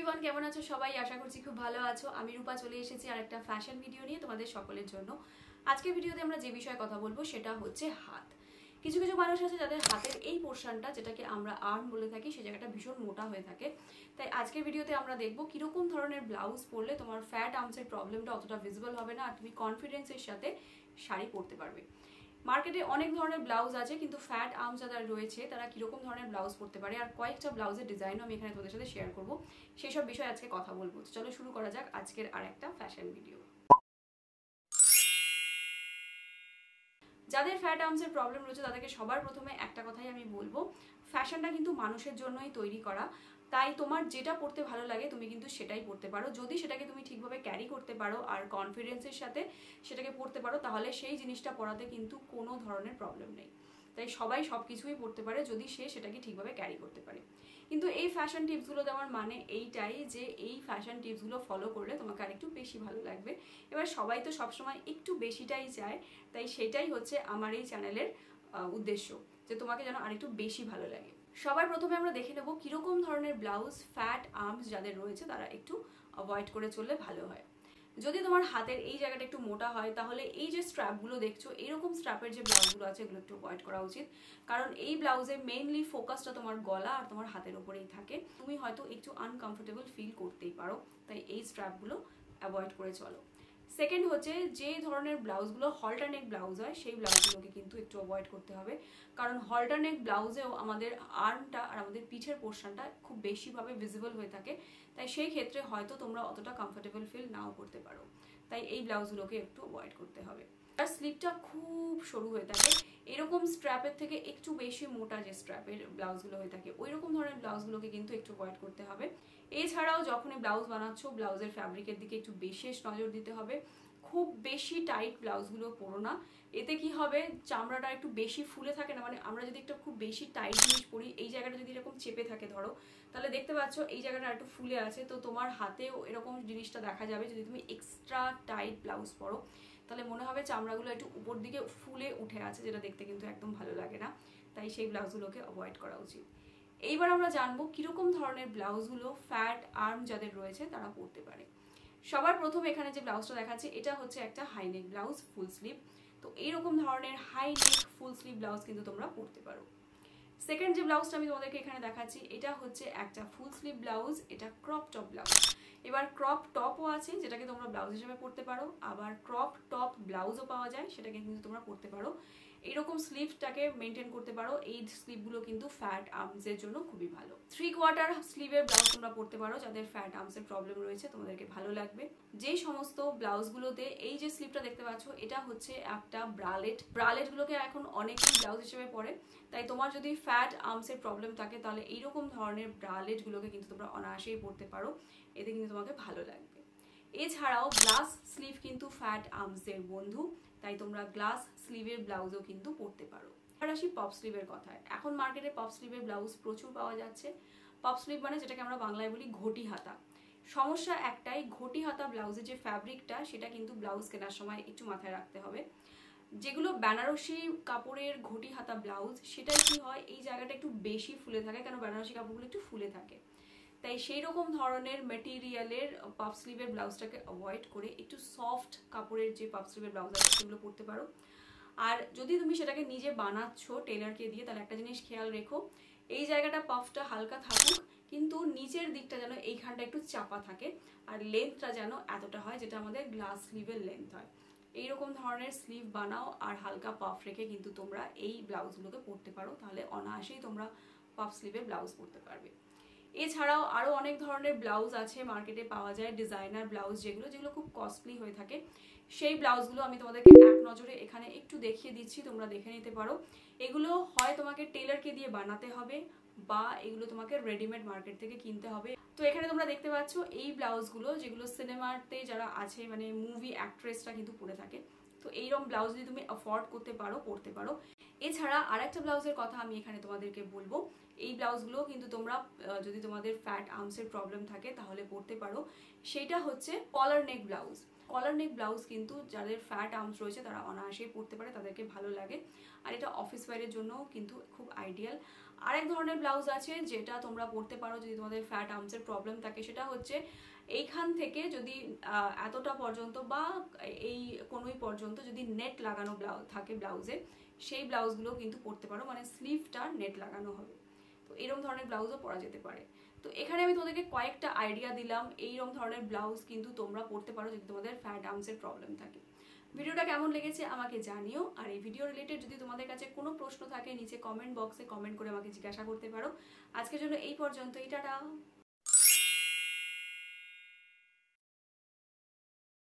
Everyone, কেমন আছো সবাই? আশা করছি খুব ভালো আছো। আমি রূপা চলে এসেছি আর একটা ফ্যাশন ভিডিও নিয়ে তোমাদের সকলের জন্য। আজকের ভিডিওতে আমরা যে বিষয়ে কথা বলবো সেটা হচ্ছে হাত। কিছু কিছু মানুষ আছে যাদের হাতের এই পোর্শনটা, যেটাকে আমরা আর্ম বলে থাকি, সেই জায়গাটা ভীষণ মোটা হয়ে থাকে। তাই আজকের ভিডিওতে আমরা দেখবো কিরকম ধরনের ব্লাউজ পরলে তোমার ফ্যাট আর্মসের প্রবলেমটা অতটা ভিজিবল হবে না আর তুমি কনফিডেন্সের সাথে শাড়ি পরতে পারবে। মার্কেটে অনেক ধরনের ব্লাউজ আছে, কিন্তু ফ্যাট আর্মস যারা রয়েছে তারা কিরকম ধরনের ব্লাউজ পরতে পারে আর কয়েকটা ব্লাউজের ডিজাইনও আমি এখানে তোমাদের সাথে শেয়ার করবো। সেই সব বিষয়ে আজকে কথা বলবো। চলো শুরু করা যাক আজকের আর একটা ফ্যাশন ভিডিও। যাদের ফ্যাট আর্মসের প্রবলেম রয়েছে তাদেরকে সবার প্রথমে একটা কথাই আমি বলবো, ফ্যাশনটা কিন্তু মানুষের জন্যই তৈরি করা। তাই তোমার যেটা পড়তে ভালো লাগে তুমি কিন্তু সেটাই পড়তে পারো। যদি সেটাকে তুমি ঠিকভাবে ক্যারি করতে পারো আর কনফিডেন্সের সাথে সেটাকে পড়তে পারো, তাহলে সেই জিনিসটা পরাতে কিন্তু কোনো ধরনের প্রবলেম নেই। তাই সবাই সব কিছুই পড়তে পারে যদি সে সেটাকে ঠিকভাবে ক্যারি করতে পারে। কিন্তু এই ফ্যাশন টিপসগুলো দেওয়ার মানে এইটাই যে এই ফ্যাশন টিপসগুলো ফলো করলে তোমাকে আরেকটু বেশি ভালো লাগবে। এবার সবাই তো সবসময় একটু বেশিটাই চায়, তাই সেটাই হচ্ছে আমার এই চ্যানেলের উদ্দেশ্য, যে তোমাকে যেন আরেকটু বেশি ভালো লাগে। সবার প্রথমে আমরা দেখে নেব কিরকম ধরনের ব্লাউজ ফ্যাট আর্মস যাদের রয়েছে তারা একটু অ্যাভয়েড করে চললে ভালো হয়। যদি তোমার হাতের এই জায়গাটা একটু মোটা হয়, তাহলে এই যে স্ট্র্যাপগুলো দেখছো, এইরকম স্ট্র্যাপের যে ব্লাউজগুলো আছে এগুলো একটু অ্যাভয়েড করা উচিত। কারণ এই ব্লাউজে মেইনলি ফোকাসটা তোমার গলা আর তোমার হাতের উপরেই থাকে। তুমি হয়তো একটু আনকমফোর্টেবল ফিল করতেই পারো, তাই এই স্ট্র্যাপগুলো অ্যাভয়েড করে চলো। সেকেন্ড হচ্ছে, যে ধরনের ব্লাউজগুলো হল্টার নেক ব্লাউজ হয় সেই ব্লাউজগুলোকে কিন্তু একটু অ্যাভয়েড করতে হবে। কারণ হল্টার নেক ব্লাউজেও আমাদের আর্মটা আর আমাদের পিঠের পোর্শনটা খুব বেশিভাবে ভিজিবল হয়ে থাকে। তাই সেই ক্ষেত্রে হয়তো তোমরা অতটা কমফোর্টেবল ফিল নাও করতে পারো। তাই এই ব্লাউজগুলোকে একটু অ্যাভয়েড করতে হবে। আর স্লিভটা খুব সরু হয়ে থাকে, এরকম স্ট্র্যাপের থেকে একটু বেশি মোটা যে স্ট্র্যাপের ব্লাউজগুলো হয়ে থাকে ওই রকম ধরনের ব্লাউজগুলোকে কিন্তু একটু অ্যাভয়েড করতে হবে। এছাড়াও যখনই ব্লাউজ বানাচ্ছ, ব্লাউজের ফ্যাব্রিকের দিকে একটু বিশেষ নজর দিতে হবে। খুব বেশি টাইট ব্লাউজগুলো পরো না। এতে কি হবে, চামড়াটা একটু বেশি ফুলে থাকে না, মানে আমরা যদি একটা খুব বেশি টাইট জিনিস পরি, এই জায়গাটা যদি এরকম চেপে থাকে ধরো, তাহলে দেখতে পাচ্ছ এই জায়গাটা একটু ফুলে আছে, তো তোমার হাতেও এরকম জিনিসটা দেখা যাবে। যদি তুমি এক্সট্রা টাইট ব্লাউজ পরো তাহলে মনে হবে চামড়াগুলো একটু উপর দিকে ফুলে উঠে আছে, যেটা দেখতে কিন্তু একদম ভালো লাগে না। তাই সেই ব্লাউজগুলোকে অ্যাভয়েড করা উচিত। এইবার আমরা জানবো কিরকম ধরনের ব্লাউজগুলো ফ্যাট আর্ম যাদের রয়েছে তারা পরতে পারে। সবার প্রথম এখানে যে ব্লাউজটা দেখাচ্ছে এটা হচ্ছে একটা high neck blouse, full sleeve. তো এইরকম ধরনের high neck full sleeve blouse কিন্তু তোমরা পরতে পারো। সেকেন্ড যে ব্লাউজটা আমি তোমাদেরকে এখানে দেখাচ্ছি এটা হচ্ছে একটা ফুল স্লিভ ব্লাউজ, এটা ক্রপ টপ ব্লাউজ। এবার ক্রপ টপও আছে যেটাকে তোমরা ব্লাউজ হিসেবে পরতে পারো, আবার ক্রপ টপ ব্লাউজও পাওয়া যায়, সেটাকে কিন্তু তোমরা পরতে পারো। এইরকম স্লিভটাকে মেনটেন করতে পারো। এই স্লিভগুলো কিন্তু ফ্যাট আর্মসের জন্য খুবই ভালো। 3/4 স্লিভের ব্লাউজ তোমরা পরতে পারো যাদের ফ্যাট আর্মসের প্রবলেম রয়েছে, তোমাদেরকে ভালো লাগবে। যেই সমস্ত ব্লাউজগুলোতে এই যে স্লিভটা দেখতে পাচ্ছ এটা হচ্ছে একটা ব্রালেট। ব্রালেটগুলোকে এখন অনেকেই ব্লাউজ হিসেবে পরে, তাই তোমার যদি ফ্যাট আর্মসের প্রবলেম থাকে তাহলে এইরকম ধরনের ব্রালেটগুলোকে কিন্তু তোমরা অনায়াসেই পরতে পারো, এতে কিন্তু তোমাকে ভালো লাগবে। এছাড়াও গ্লাস স্লিভ কিন্তু ফ্যাট আর্মসের বন্ধু, তাই তোমরা গ্লাস স্লিভের ব্লাউজও কিন্তু পরতে পারো। আর আসি পপ স্লিভের কথায়। এখন মার্কেটে পপ স্লিভের ব্লাউজ প্রচুর পাওয়া যাচ্ছে। পপ স্লিভ মানে যেটাকে আমরা বাংলায় বলি ঘটি হাতা। সমস্যা একটাই, ঘটি হাতা ব্লাউজের যে ফ্যাব্রিকটা সেটা কিন্তু ব্লাউজ কেনার সময় একটু মাথায় রাখতে হবে। যেগুলো বেনারসি কাপড়ের ঘটি হাতা ব্লাউজ, সেটাই কি হয়, এই জায়গাটা একটু বেশি ফুলে থাকে, কারণ বেনারসি কাপড়গুলো একটু ফুলে থাকে। তাই সেই রকম ধরনের মেটেরিয়ালের পাফ স্লিভের ব্লাউজটাকে অ্যাভয়েড করে একটু সফট কাপড়ের যে পাফ স্লিভের ব্লাউজ আছে সেগুলো পরতে পারো। আর যদি তুমি সেটাকে নিজে বানাচ্ছ টেলারকে দিয়ে, তাহলে একটা জিনিস খেয়াল রেখো, এই জায়গাটা পাফটা হালকা থাকুক, কিন্তু নিচের দিকটা যেন এইখানটা একটু চাপা থাকে, আর লেন্থটা যেন এতটা হয় যেটা আমাদের গ্লাস স্লিভের লেন্থ হয়। এইরকম ধরনের স্লিভ বানাও আর হালকা পাফ রেখে কিন্তু তোমরা এই ব্লাউজগুলোকে পরতে পারো, তাহলে অনায়াসেই তোমরা পাফ স্লিভের ব্লাউজ পরতে পারবে। এছাড়াও আরো অনেক ধরনের ব্লাউজ আছে মার্কেটে পাওয়া যায়, ডিজাইনার ব্লাউজ যেগুলো খুব কস্টলি হয়ে থাকে। সেই ব্লাউজগুলো আমি তোমাদেরকে এক নজরে এখানে একটু দেখিয়ে দিচ্ছি, তোমরা দেখে নিতে পারো। এগুলো হয় তোমাকে টেলারকে দিয়ে বানাতে হবে বা এগুলো তোমাকে রেডিমেড মার্কেট থেকে কিনতে হবে। তো এখানে তোমরা দেখতে পাচ্ছ এই ব্লাউজগুলো, যেগুলো সিনেমাতে যারা আছে মানে মুভি অ্যাক্ট্রেসরা কিন্তু পরে থাকে। তো এইরকম ব্লাউজ যদি তুমি অ্যাফোর্ড করতে পারো পরতে পারো। এছাড়া আরেকটা ব্লাউজের কথা আমি এখানে তোমাদেরকে বলবো, এই ব্লাউজগুলো কিন্তু তোমরা যদি তোমাদের ফ্যাট আর্মসের প্রবলেম থাকে তাহলে পরতে পারো। সেটা হচ্ছে কলার নেক ব্লাউজ। কলার নেক ব্লাউজ কিন্তু যাদের ফ্যাট আর্মস রয়েছে তারা অনায়াসেই পরতে পারে, তাদেরকে ভালো লাগে। আর এটা অফিস ওয়্যারের জন্যও কিন্তু খুব আইডিয়াল। আরেক ধরনের ব্লাউজ আছে যেটা তোমরা পরতে পারো যদি তোমাদের ফ্যাট আর্মসের প্রবলেম থাকে, সেটা হচ্ছে এইখান থেকে যদি এতটা পর্যন্ত বা এই কোনোই পর্যন্ত যদি নেট লাগানো ব্লাউজ থাকে ব্লাউজে, সেই ব্লাউজগুলো কিন্তু পরতে পারো, মানে স্লিভটা নেট লাগানো হবে। তো এরকম ধরনের ব্লাউজও পরা যেতে পারে। তো এখানে আমি তোমাদেরকে কয়েকটা আইডিয়া দিলাম, এইরকম ধরনের ব্লাউজ কিন্তু তোমরা পরতে পারো যদি তোমাদের ফ্যাট আর্মসের প্রবলেম থাকে। ভিডিওটা কেমন লেগেছে আমাকে জানিও, আর এই ভিডিও রিলেটেড যদি তোমাদের কাছে কোনো প্রশ্ন থাকে নিচে কমেন্ট বক্সে কমেন্ট করে আমাকে জিজ্ঞাসা করতে পারো। আজকের জন্য এই পর্যন্তই, টাটা।